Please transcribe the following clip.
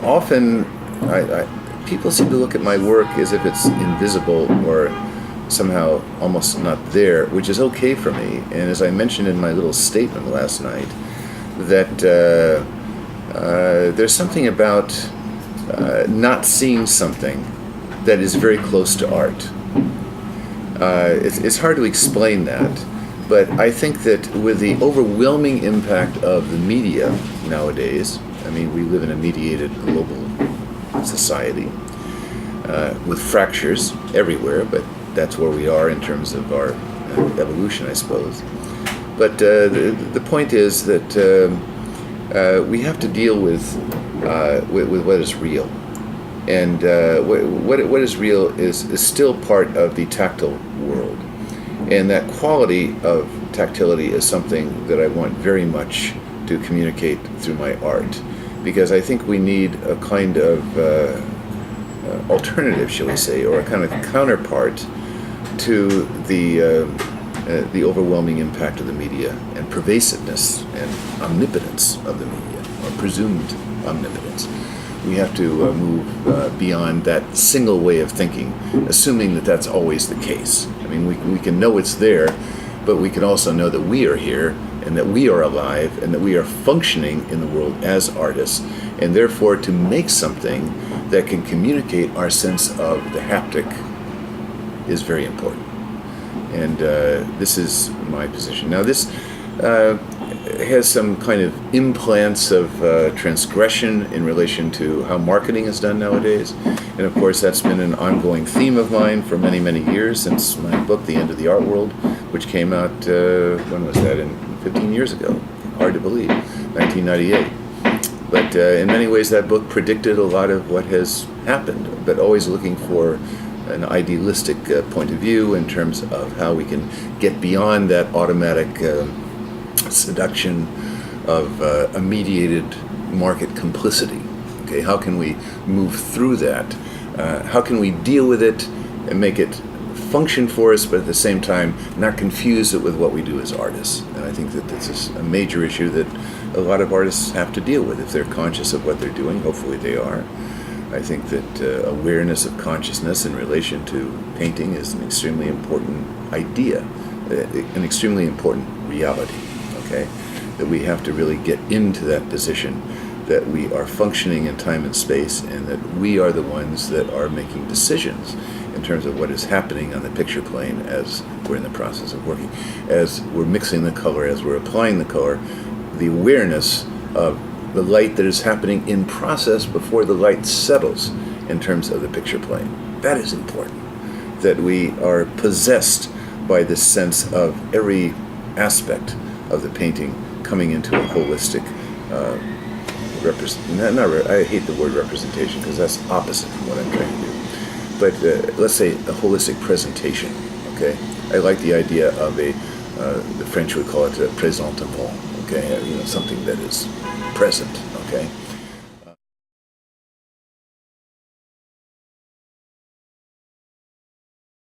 often people seem to look at my work as if it's invisible or somehow almost not there, which is okay for me. And as I mentioned in my little statement last night, that there's something about not seeing something that is very close to art. It's hard to explain that, but I think that with the overwhelming impact of the media nowadays, I mean, we live in a mediated global society with fractures everywhere, but that's where we are in terms of our evolution, I suppose. But the point is that we have to deal with what is real. And what is real is still part of the tactile world. And that quality of tactility is something that I want very much to communicate through my art. Because I think we need a kind of alternative, shall we say, or a kind of counterpart to the overwhelming impact of the media and pervasiveness and omnipotence of the media, or presumed omnipotence. We have to move beyond that single way of thinking, assuming that that's always the case. I mean, we can know it's there, but we can also know that we are here and that we are alive and that we are functioning in the world as artists, and therefore to make something that can communicate our sense of the haptic is very important. And this is my position. Now this has some kind of implants of transgression in relation to how marketing is done nowadays. And of course that's been an ongoing theme of mine for many, many years, since my book, The End of the Art World, which came out, when was that, 15 years ago. Hard to believe, 1998. But in many ways that book predicted a lot of what has happened, but always looking for an idealistic point of view in terms of how we can get beyond that automatic seduction of a mediated market complicity. Okay, how can we move through that? How can we deal with it and make it function for us, but at the same time not confuse it with what we do as artists? And I think that this is a major issue that a lot of artists have to deal with if they're conscious of what they're doing. Hopefully they are. I think that awareness of consciousness in relation to painting is an extremely important idea, an extremely important reality, okay? That we have to really get into that position that we are functioning in time and space, and that we are the ones that are making decisions in terms of what is happening on the picture plane as we're in the process of working. As we're mixing the color, as we're applying the color, the awareness of the light that is happening in process before the light settles in terms of the picture plane. That is important. That we are possessed by this sense of every aspect of the painting coming into a holistic I hate the word representation because that's opposite from what I'm trying to do. But let's say a holistic presentation, okay? I like the idea of the French would call it a présentement, okay? You know, something that is present, okay?